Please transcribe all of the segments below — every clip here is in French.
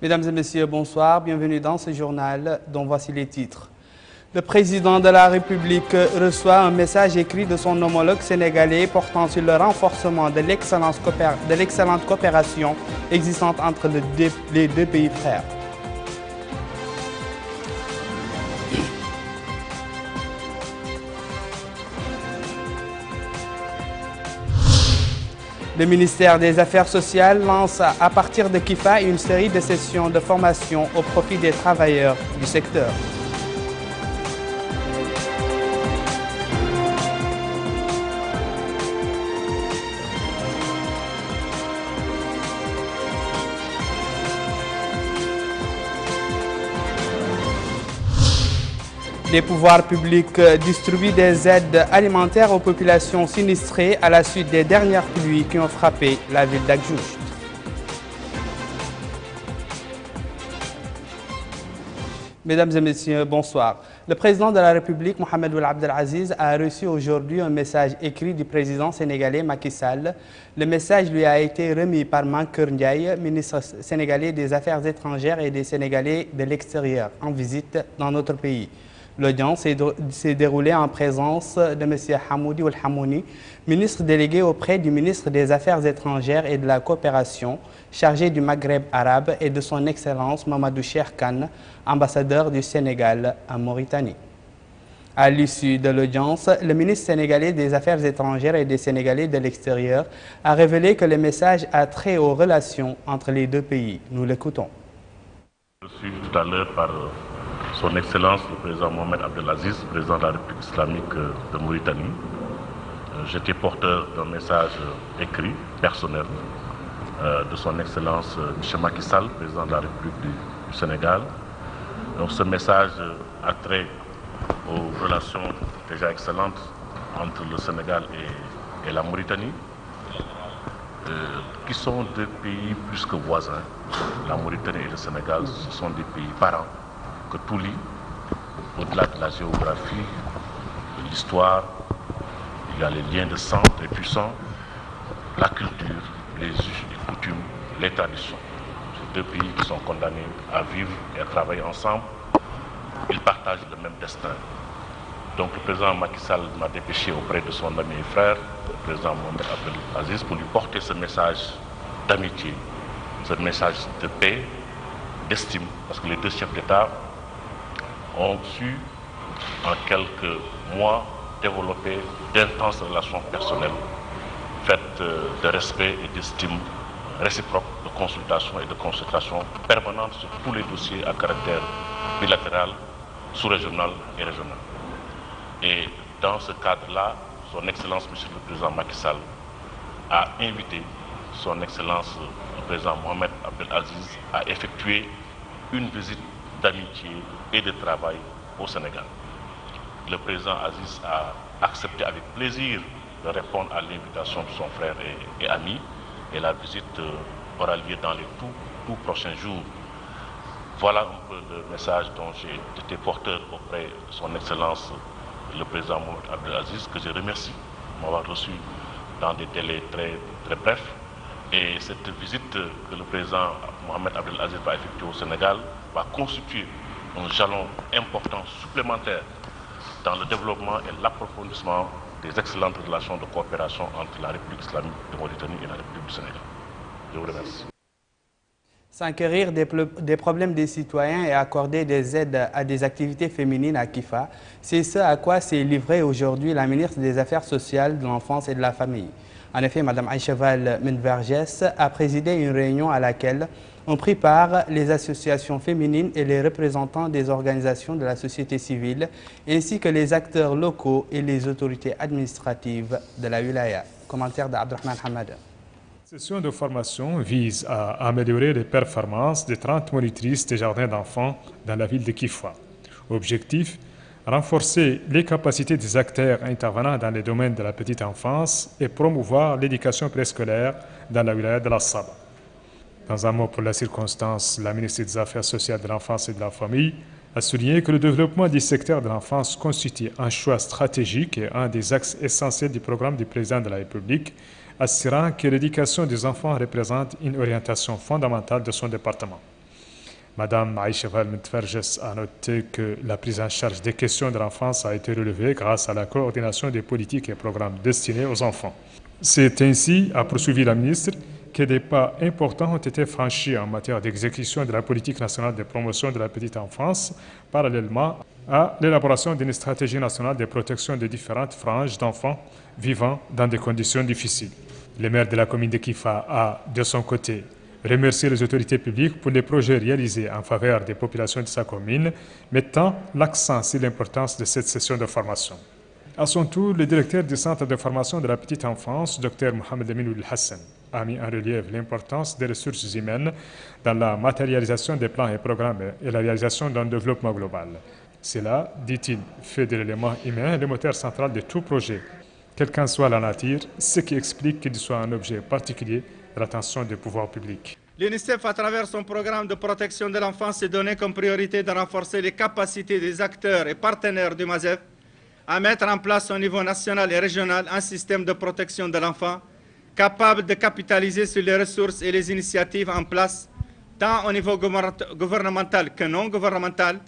Mesdames et messieurs, bonsoir. Bienvenue dans ce journal dont voici les titres. Le président de la République reçoit un message écrit de son homologue sénégalais portant sur le renforcement de l'excellente coopération existante entre les deux pays frères. Le ministère des Affaires sociales lance à partir de Kifa une série de sessions de formation au profit des travailleurs du secteur. Les pouvoirs publics distribuent des aides alimentaires aux populations sinistrées à la suite des dernières pluies qui ont frappé la ville d'Agjoujt. Mesdames et messieurs, bonsoir. Le président de la République, Mohamed Ould Abdel Aziz, a reçu aujourd'hui un message écrit du président sénégalais Macky Sall. Le message lui a été remis par Mankeur Ndiaye, ministre sénégalais des Affaires étrangères et des Sénégalais de l'extérieur, en visite dans notre pays. L'audience s'est déroulée en présence de M. Hamoudi Ould Hamouni, ministre délégué auprès du ministre des Affaires étrangères et de la coopération, chargé du Maghreb arabe, et de son Excellence Mamadou Cheikh Kane, ambassadeur du Sénégal en Mauritanie. À l'issue de l'audience, le ministre sénégalais des Affaires étrangères et des Sénégalais de l'extérieur a révélé que le message a trait aux relations entre les deux pays. Nous l'écoutons. Je suis tout à l'heure par Son Excellence le président Mohamed Abdelaziz, président de la République islamique de Mauritanie. J'étais porteur d'un message écrit, personnel, de Son Excellence M. Macky Sall, président de la République du Sénégal. Donc ce message a trait aux relations déjà excellentes entre le Sénégal et la Mauritanie, qui sont deux pays plus que voisins. La Mauritanie et le Sénégal, ce sont des pays parents que tout lie, au-delà de la géographie, de l'histoire. Il y a les liens de sang très puissants, la culture, les us et coutumes, les traditions. Ces deux pays qui sont condamnés à vivre et à travailler ensemble, ils partagent le même destin. Donc le président Macky Sall m'a dépêché auprès de son ami et frère, le président Mohamed Abdelaziz, pour lui porter ce message d'amitié, ce message de paix, d'estime, parce que les deux chefs d'État ont su, en quelques mois, développer d'intenses relations personnelles, faites de respect et d'estime réciproque, de consultation et de concertation permanente sur tous les dossiers à caractère bilatéral, sous-régional et régional. Et dans ce cadre-là, Son Excellence, Monsieur le Président Macky Sall, a invité Son Excellence, le Président Mohamed Abdelaziz, à effectuer une visite d'amitié et de travail au Sénégal. Le président Aziz a accepté avec plaisir de répondre à l'invitation de son frère et ami, et la visite aura lieu dans les tout prochains jours. Voilà un peu le message dont j'ai été porteur auprès de Son Excellence le président Mohamed Abdelaziz, que je remercie de m'avoir reçu dans des délais très brefs. Et cette visite que le président Mohamed Abdelaziz va effectuer au Sénégal va constituer un jalon important supplémentaire dans le développement et l'approfondissement des excellentes relations de coopération entre la République islamique de Mauritanie et la République du Sénégal. Je vous remercie. S'enquérir des problèmes des citoyens et accorder des aides à des activités féminines à Kifa, c'est ce à quoi s'est livrée aujourd'hui la ministre des Affaires sociales, de l'Enfance et de la Famille. En effet, Mme Aïcheval Menvergès a présidé une réunion à laquelle ont pris part les associations féminines et les représentants des organisations de la société civile, ainsi que les acteurs locaux et les autorités administratives de la wilaya. Commentaire d'Abdelrahman Hamad. Cette session de formation vise à améliorer les performances des 30 monitrices des jardins d'enfants dans la ville de Kifa. Objectif, renforcer les capacités des acteurs intervenant dans les domaines de la petite enfance et promouvoir l'éducation préscolaire dans la wilaya de la Saba. Dans un mot pour la circonstance, la ministre des Affaires sociales de l'Enfance et de la Famille a souligné que le développement du secteur de l'enfance constitue un choix stratégique et un des axes essentiels du programme du président de la République, assurant que l'éducation des enfants représente une orientation fondamentale de son département. Madame Aïcha Valmetferges a noté que la prise en charge des questions de l'enfance a été relevée grâce à la coordination des politiques et programmes destinés aux enfants. C'est ainsi, a poursuivi la ministre, que des pas importants ont été franchis en matière d'exécution de la politique nationale de promotion de la petite enfance, parallèlement à l'élaboration d'une stratégie nationale de protection des différentes franges d'enfants vivant dans des conditions difficiles. Le maire de la commune de Kifa a, de son côté, remercié les autorités publiques pour les projets réalisés en faveur des populations de sa commune, mettant l'accent sur l'importance de cette session de formation. À son tour, le directeur du centre de formation de la petite enfance, Dr Mohamed Amin Hassan, a mis en relief l'importance des ressources humaines dans la matérialisation des plans et programmes et la réalisation d'un développement global. Cela, dit-il, fait de l'élément humain le moteur central de tout projet, quelle qu'en soit la nature, ce qui explique qu'il soit un objet particulier de l'attention des pouvoirs publics. L'UNICEF, à travers son programme de protection de l'enfance, s'est donné comme priorité de renforcer les capacités des acteurs et partenaires du MASEF à mettre en place au niveau national et régional un système de protection de l'enfant capable de capitaliser sur les ressources et les initiatives en place, tant au niveau gouvernemental que non gouvernemental,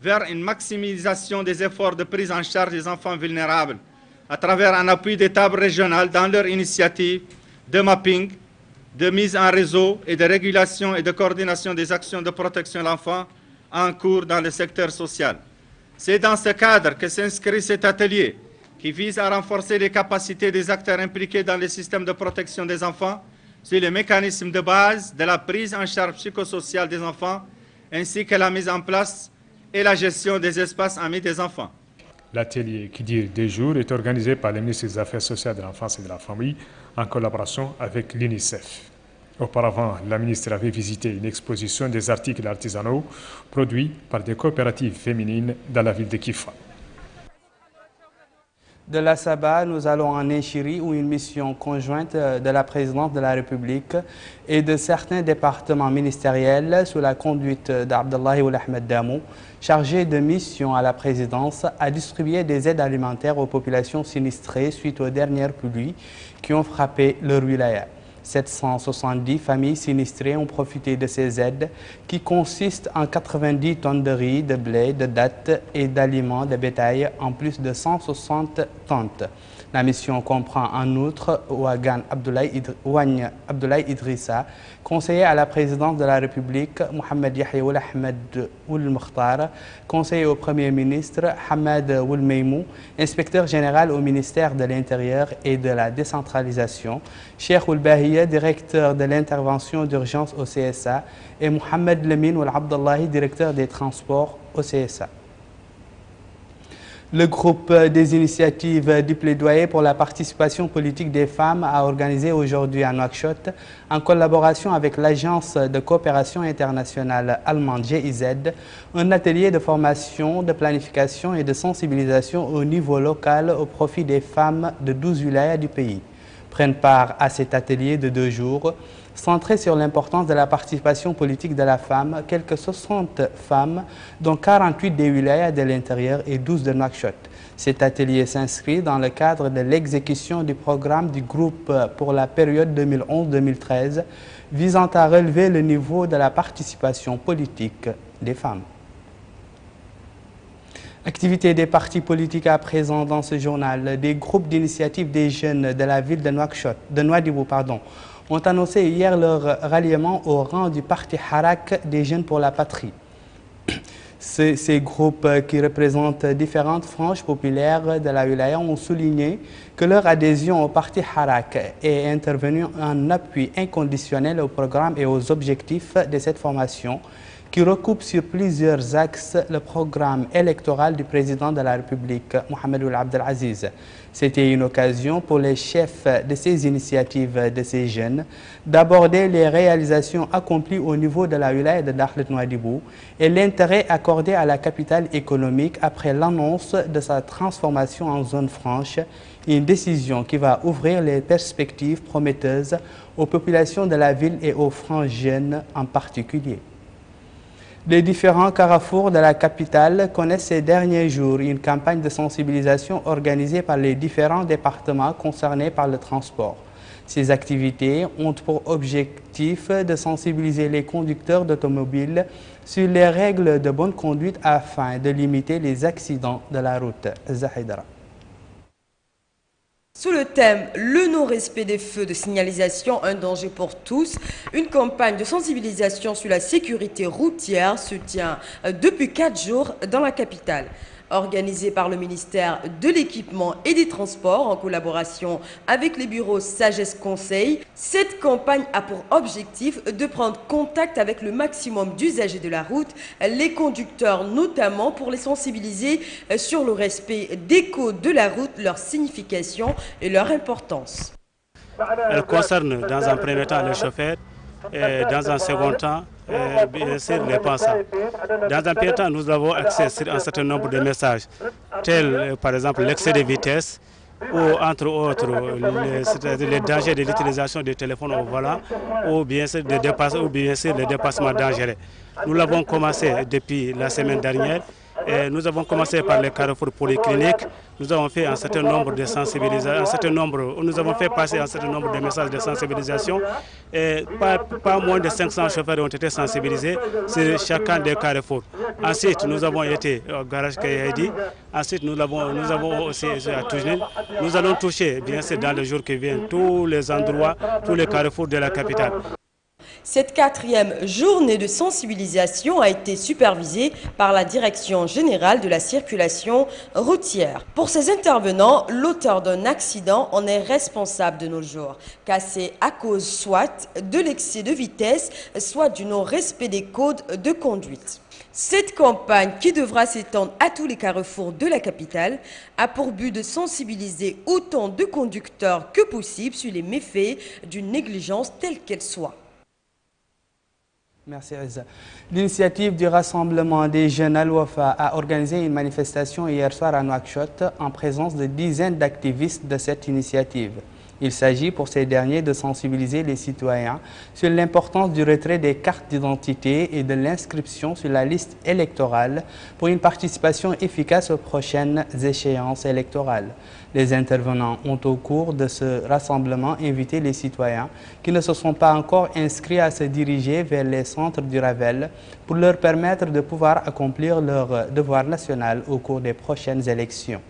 vers une maximisation des efforts de prise en charge des enfants vulnérables à travers un appui des tables régionales dans leur initiative de mapping, de mise en réseau et de régulation et de coordination des actions de protection de l'enfant en cours dans le secteur social. C'est dans ce cadre que s'inscrit cet atelier qui vise à renforcer les capacités des acteurs impliqués dans les systèmes de protection des enfants sur les mécanismes de base de la prise en charge psychosociale des enfants ainsi que la mise en place et la gestion des espaces amis des enfants. L'atelier, qui dure 2 jours, est organisé par le ministre des Affaires sociales de l'Enfance et de la Famille en collaboration avec l'UNICEF. Auparavant, la ministre avait visité une exposition des articles artisanaux produits par des coopératives féminines dans la ville de Kifa. De la Saba, nous allons en Échiri où une mission conjointe de la présidence de la République et de certains départements ministériels sous la conduite d'Abdallahi Ould Ahmed Damou, chargé de mission à la présidence, a distribué des aides alimentaires aux populations sinistrées suite aux dernières pluies qui ont frappé leur wilaya. 770 familles sinistrées ont profité de ces aides qui consistent en 90 tonnes de riz, de blé, de dattes et d'aliments de bétail en plus de 160 tentes. La mission comprend en outre Ouagan Abdoulaye Idrissa, conseiller à la présidence de la République, Mohamed Yahya Ould Ahmed Ould Mokhtar, conseiller au Premier ministre, Hamad Ould Meimou, inspecteur général au ministère de l'Intérieur et de la décentralisation, Cheikh Ould Bahia, directeur de l'intervention d'urgence au CSA, et Mohamed Lamine Ould Abdallahi, directeur des transports au CSA. Le groupe des initiatives du plaidoyer pour la participation politique des femmes a organisé aujourd'hui à Nouakchott, en collaboration avec l'agence de coopération internationale allemande GIZ, un atelier de formation, de planification et de sensibilisation au niveau local au profit des femmes de 12 wilayas du pays. Prennent part à cet atelier de 2 jours, centré sur l'importance de la participation politique de la femme, quelques 60 femmes, dont 48 des wilayas de l'intérieur et 12 de Nouakchott. Cet atelier s'inscrit dans le cadre de l'exécution du programme du groupe pour la période 2011-2013, visant à relever le niveau de la participation politique des femmes. Activité des partis politiques à présent dans ce journal. Des groupes d'initiative des jeunes de la ville de Nouadhibou, ont annoncé hier leur ralliement au rang du parti Harak des jeunes pour la patrie. Ces groupes qui représentent différentes franges populaires de la wilaya ont souligné que leur adhésion au parti Harak est intervenue en appui inconditionnel au programme et aux objectifs de cette formation qui recoupe sur plusieurs axes le programme électoral du président de la République, Mohamed Ould Abdel Aziz. C'était une occasion pour les chefs de ces initiatives de ces jeunes d'aborder les réalisations accomplies au niveau de la wilaya de Dakhlet Nouadhibou et l'intérêt accordé à la capitale économique après l'annonce de sa transformation en zone franche, une décision qui va ouvrir les perspectives prometteuses aux populations de la ville et aux franges jeunes en particulier. Les différents carrefours de la capitale connaissent ces derniers jours une campagne de sensibilisation organisée par les différents départements concernés par le transport. Ces activités ont pour objectif de sensibiliser les conducteurs d'automobiles sur les règles de bonne conduite afin de limiter les accidents de la route. Zahidara. Sous le thème « Le non-respect des feux de signalisation, un danger pour tous », une campagne de sensibilisation sur la sécurité routière se tient depuis 4 jours dans la capitale. Organisée par le ministère de l'Équipement et des Transports en collaboration avec les bureaux Sagesse Conseil, cette campagne a pour objectif de prendre contact avec le maximum d'usagers de la route, les conducteurs notamment, pour les sensibiliser sur le respect des codes de la route, leur signification et leur importance. Elle concerne dans un premier temps les chauffeurs et dans un second temps bien sûr les passants. Dans un premier temps, nous avons accès sur un certain nombre de messages, tels par exemple l'excès de vitesse ou entre autres les dangers de l'utilisation du téléphone au volant ou bien sûr les dépassements dangereux. Nous l'avons commencé depuis la semaine dernière. Et nous avons commencé par les carrefours polycliniques. Nous avons fait un certain nombre de sensibilisations, nous avons fait passer un certain nombre de messages de sensibilisation. Et pas moins de 500 chauffeurs ont été sensibilisés sur chacun des carrefours. Ensuite, nous avons été au garage Kayadi. Ensuite, nous avons aussi à Toujnil. Nous allons toucher, bien sûr, dans les jours qui viennent, tous les endroits, tous les carrefours de la capitale. Cette 4e journée de sensibilisation a été supervisée par la Direction générale de la circulation routière. Pour ces intervenants, l'auteur d'un accident en est responsable de nos jours, cassé à cause soit de l'excès de vitesse, soit du non-respect des codes de conduite. Cette campagne, qui devra s'étendre à tous les carrefours de la capitale, a pour but de sensibiliser autant de conducteurs que possible sur les méfaits d'une négligence telle qu'elle soit. Merci Reza. L'initiative du Rassemblement des jeunes Al-Wafa a organisé une manifestation hier soir à Nouakchott en présence de dizaines d'activistes de cette initiative. Il s'agit pour ces derniers de sensibiliser les citoyens sur l'importance du retrait des cartes d'identité et de l'inscription sur la liste électorale pour une participation efficace aux prochaines échéances électorales. Les intervenants ont au cours de ce rassemblement invité les citoyens qui ne se sont pas encore inscrits à se diriger vers les centres du Ravel pour leur permettre de pouvoir accomplir leur devoir national au cours des prochaines élections.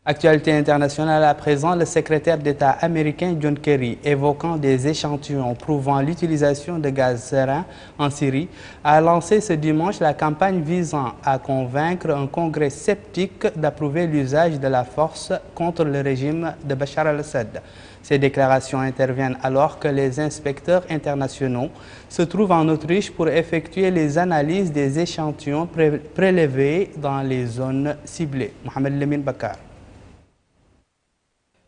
Actualité internationale à présent, le secrétaire d'État américain John Kerry, évoquant des échantillons prouvant l'utilisation de gaz sarin en Syrie, a lancé ce dimanche la campagne visant à convaincre un congrès sceptique d'approuver l'usage de la force contre le régime de Bachar al-Assad. Ces déclarations interviennent alors que les inspecteurs internationaux se trouvent en Autriche pour effectuer les analyses des échantillons prélevés dans les zones ciblées. Mohamed Lamine Bakar.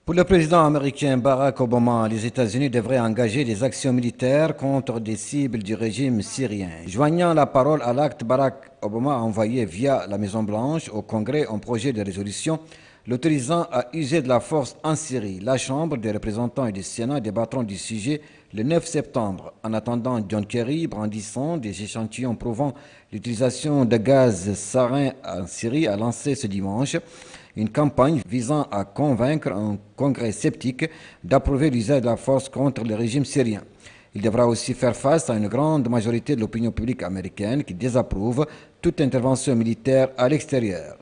Pour le président américain Barack Obama, les États-Unis devraient engager des actions militaires contre des cibles du régime syrien. Joignant la parole à l'acte, Barack Obama a envoyé via la Maison-Blanche au Congrès un projet de résolution l'autorisant à user de la force en Syrie. La Chambre des représentants et du Sénat débattront du sujet le 9 septembre. En attendant, John Kerry, brandissant des échantillons prouvant l'utilisation de gaz sarin en Syrie, a lancé ce dimanche une campagne visant à convaincre un congrès sceptique d'approuver l'usage de la force contre le régime syrien. Il devra aussi faire face à une grande majorité de l'opinion publique américaine qui désapprouve toute intervention militaire à l'extérieur.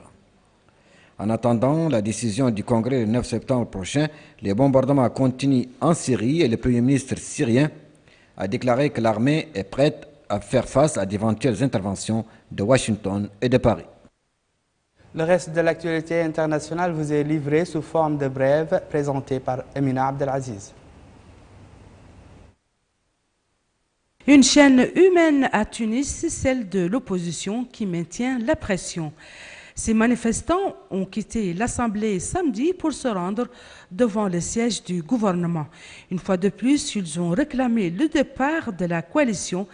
En attendant la décision du Congrès le 9 septembre prochain, les bombardements continuent en Syrie et le Premier ministre syrien a déclaré que l'armée est prête à faire face à d'éventuelles interventions de Washington et de Paris. Le reste de l'actualité internationale vous est livré sous forme de brève présentée par Amina Abdelaziz. Une chaîne humaine à Tunis, celle de l'opposition qui maintient la pression. Ces manifestants ont quitté l'Assemblée samedi pour se rendre devant le siège du gouvernement. Une fois de plus, ils ont réclamé le départ de la coalition,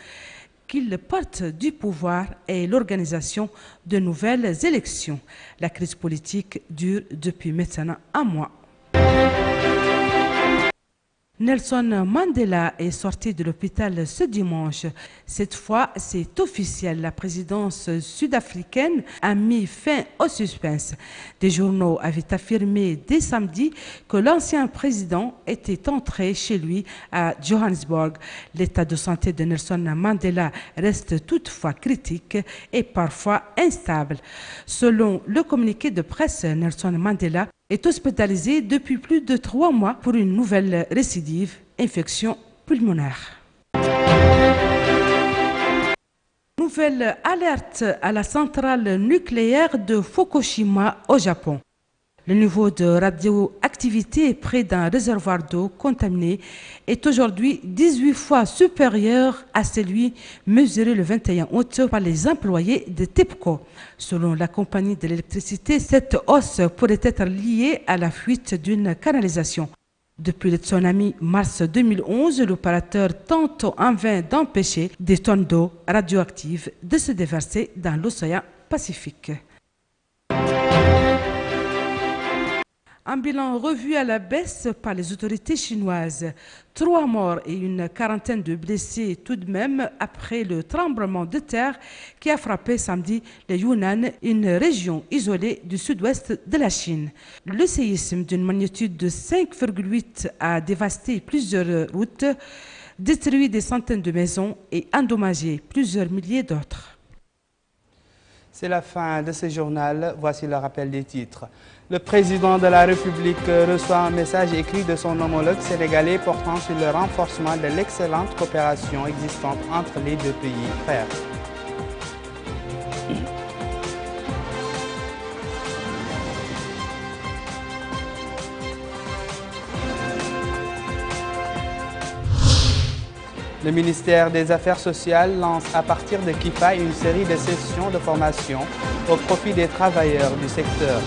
qu'ils partent du pouvoir et l'organisation de nouvelles élections. La crise politique dure depuis maintenant un mois. Nelson Mandela est sorti de l'hôpital ce dimanche. Cette fois, c'est officiel. La présidence sud-africaine a mis fin au suspense. Des journaux avaient affirmé dès samedi que l'ancien président était entré chez lui à Johannesburg. L'état de santé de Nelson Mandela reste toutefois critique et parfois instable. Selon le communiqué de presse, Nelson Mandela est hospitalisé depuis plus de 3 mois pour une nouvelle récidive, infection pulmonaire. Nouvelle alerte à la centrale nucléaire de Fukushima au Japon. Le niveau de radioactivité près d'un réservoir d'eau contaminé est aujourd'hui 18 fois supérieur à celui mesuré le 21 août par les employés de TEPCO. Selon la compagnie de l'électricité, cette hausse pourrait être liée à la fuite d'une canalisation. Depuis le tsunami mars 2011, l'opérateur tente en vain d'empêcher des tonnes d'eau radioactive de se déverser dans l'océan Pacifique. Un bilan revu à la baisse par les autorités chinoises. 3 morts et une quarantaine de blessés tout de même après le tremblement de terre qui a frappé samedi le Yunnan, une région isolée du sud-ouest de la Chine. Le séisme d'une magnitude de 5,8 a dévasté plusieurs routes, détruit des centaines de maisons et endommagé plusieurs milliers d'autres. C'est la fin de ce journal. Voici le rappel des titres. Le président de la République reçoit un message écrit de son homologue sénégalais portant sur le renforcement de l'excellente coopération existante entre les deux pays frères. Le ministère des Affaires sociales lance à partir de Kifa une série de sessions de formation au profit des travailleurs du secteur.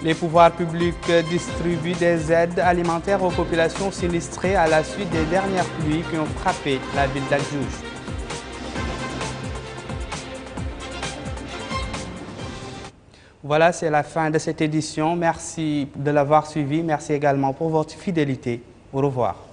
Les pouvoirs publics distribuent des aides alimentaires aux populations sinistrées à la suite des dernières pluies qui ont frappé la ville d'Adjouj. Voilà, c'est la fin de cette édition. Merci de l'avoir suivi. Merci également pour votre fidélité. Au revoir.